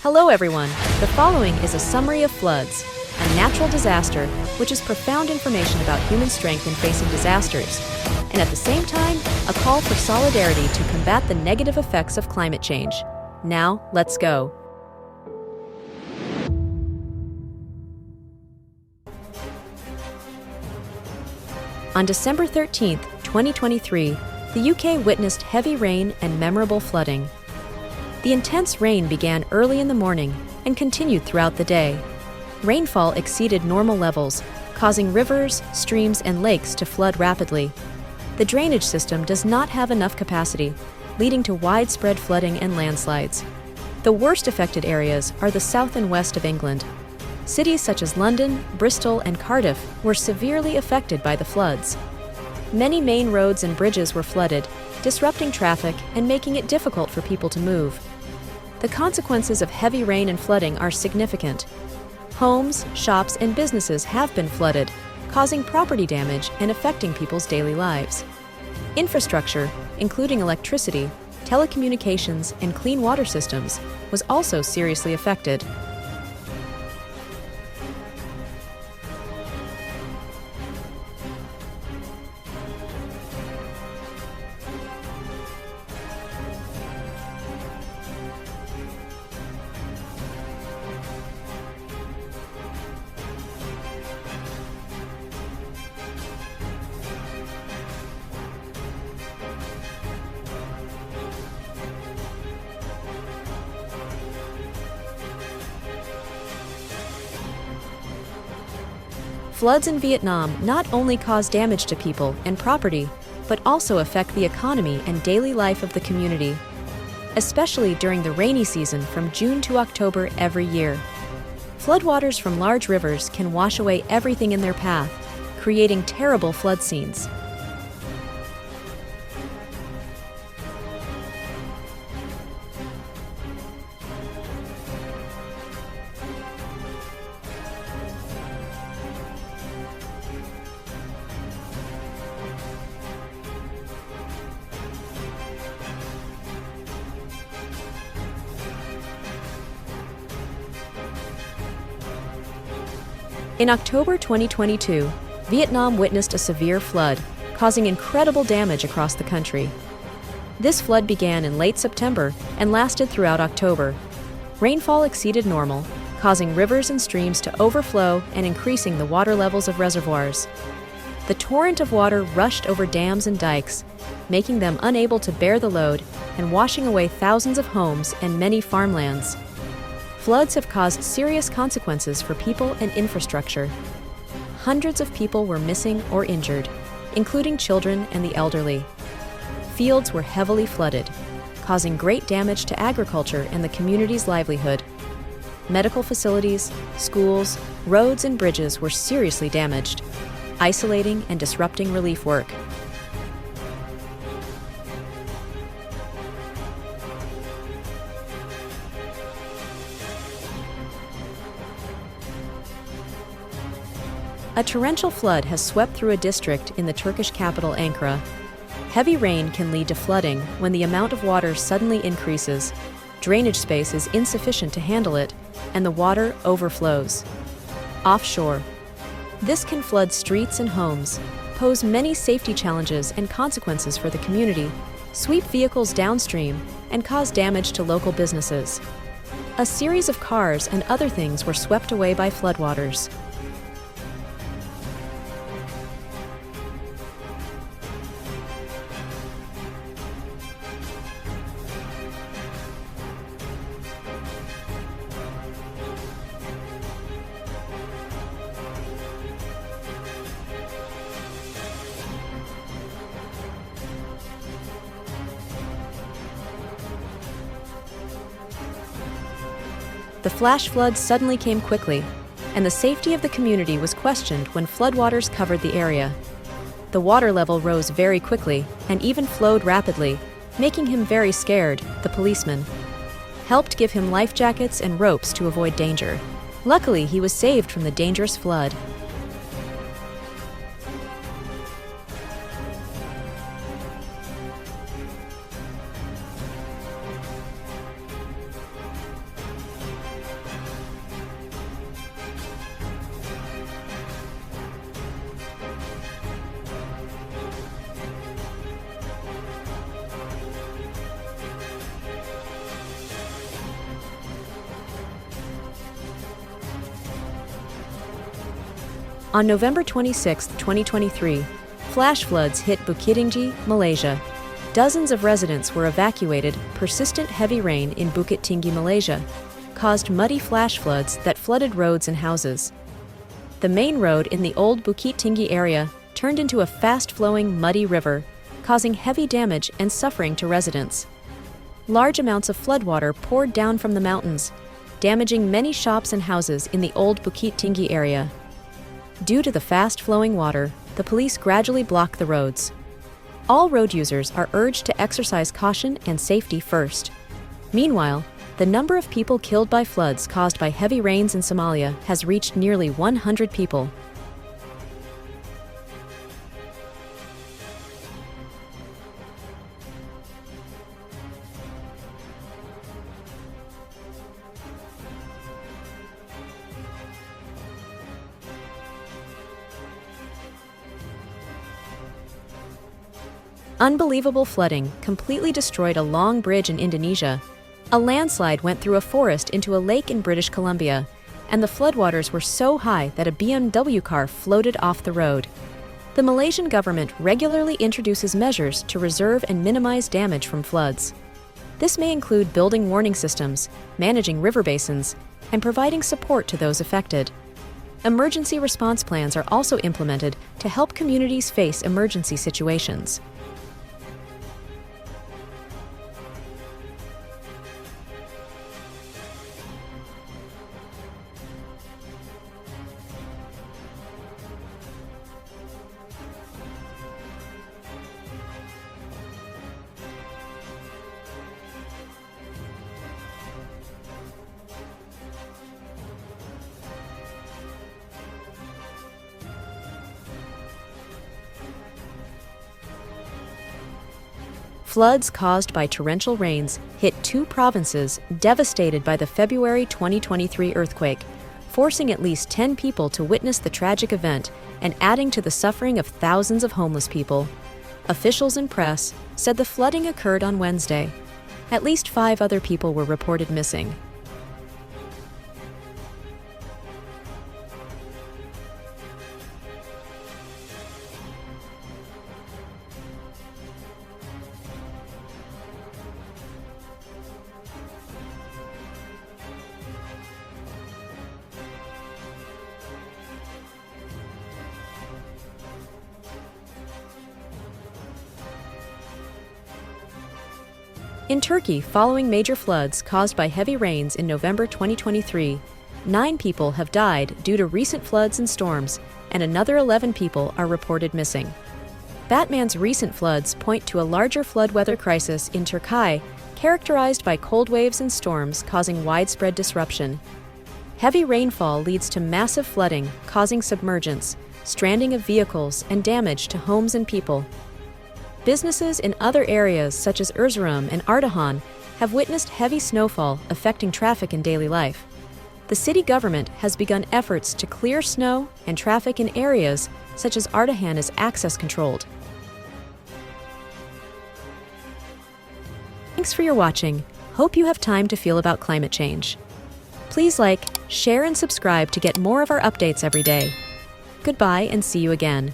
Hello everyone, the following is a summary of floods, a natural disaster which is profound information about human strength in facing disasters, and at the same time, a call for solidarity to combat the negative effects of climate change. Now, let's go. On December 13, 2023, the UK witnessed heavy rain and memorable flooding. The intense rain began early in the morning and continued throughout the day. Rainfall exceeded normal levels, causing rivers, streams, and lakes to flood rapidly. The drainage system does not have enough capacity, leading to widespread flooding and landslides. The worst affected areas are the south and west of England. Cities such as London, Bristol, and Cardiff were severely affected by the floods. Many main roads and bridges were flooded, disrupting traffic and making it difficult for people to move. The consequences of heavy rain and flooding are significant. Homes, shops, and businesses have been flooded, causing property damage and affecting people's daily lives. Infrastructure, including electricity, telecommunications, and clean water systems, was also seriously affected. Floods in Vietnam not only cause damage to people and property, but also affect the economy and daily life of the community, especially during the rainy season from June to October every year. Floodwaters from large rivers can wash away everything in their path, creating terrible flood scenes. In October 2022, Vietnam witnessed a severe flood, causing incredible damage across the country. This flood began in late September and lasted throughout October. Rainfall exceeded normal, causing rivers and streams to overflow and increasing the water levels of reservoirs. The torrent of water rushed over dams and dikes, making them unable to bear the load and washing away thousands of homes and many farmlands. Floods have caused serious consequences for people and infrastructure. Hundreds of people were missing or injured, including children and the elderly. Fields were heavily flooded, causing great damage to agriculture and the community's livelihood. Medical facilities, schools, roads, and bridges were seriously damaged, isolating and disrupting relief work. A torrential flood has swept through a district in the Turkish capital Ankara. Heavy rain can lead to flooding when the amount of water suddenly increases, drainage space is insufficient to handle it, and the water overflows. Offshore. This can flood streets and homes, pose many safety challenges and consequences for the community, sweep vehicles downstream, and cause damage to local businesses. A series of cars and other things were swept away by floodwaters. The flash flood suddenly came quickly, and the safety of the community was questioned when floodwaters covered the area. The water level rose very quickly and even flowed rapidly, making him very scared. The policeman helped give him life jackets and ropes to avoid danger. Luckily, he was saved from the dangerous flood. On November 26, 2023, flash floods hit Bukit Tinggi, Malaysia. Dozens of residents were evacuated. Persistent heavy rain in Bukit Tinggi, Malaysia, caused muddy flash floods that flooded roads and houses. The main road in the old Bukit Tinggi area turned into a fast-flowing, muddy river, causing heavy damage and suffering to residents. Large amounts of floodwater poured down from the mountains, damaging many shops and houses in the old Bukit Tinggi area. Due to the fast-flowing water, the police gradually blocked the roads. All road users are urged to exercise caution and safety first. Meanwhile, the number of people killed by floods caused by heavy rains in Somalia has reached nearly 100 people. Unbelievable flooding completely destroyed a long bridge in Indonesia. A landslide went through a forest into a lake in British Columbia, and the floodwaters were so high that a BMW car floated off the road. The Malaysian government regularly introduces measures to reserve and minimize damage from floods. This may include building warning systems, managing river basins, and providing support to those affected. Emergency response plans are also implemented to help communities face emergency situations. Floods caused by torrential rains hit 2 provinces devastated by the February 2023 earthquake, forcing at least 10 people to witness the tragic event and adding to the suffering of thousands of homeless people. Officials and press said the flooding occurred on Wednesday. At least 5 other people were reported missing. In Turkey, following major floods caused by heavy rains in November 2023, 9 people have died due to recent floods and storms, and another 11 people are reported missing. Batman's recent floods point to a larger flood weather crisis in Turkey, characterized by cold waves and storms causing widespread disruption. Heavy rainfall leads to massive flooding, causing submergence, stranding of vehicles, and damage to homes and people. Businesses in other areas such as Erzurum and Ardahan have witnessed heavy snowfall affecting traffic in daily life. The city government has begun efforts to clear snow and traffic in areas such as Ardahan is access controlled. Thanks for your watching. Hope you have time to feel about climate change. Please like, share, and subscribe to get more of our updates every day. Goodbye and see you again.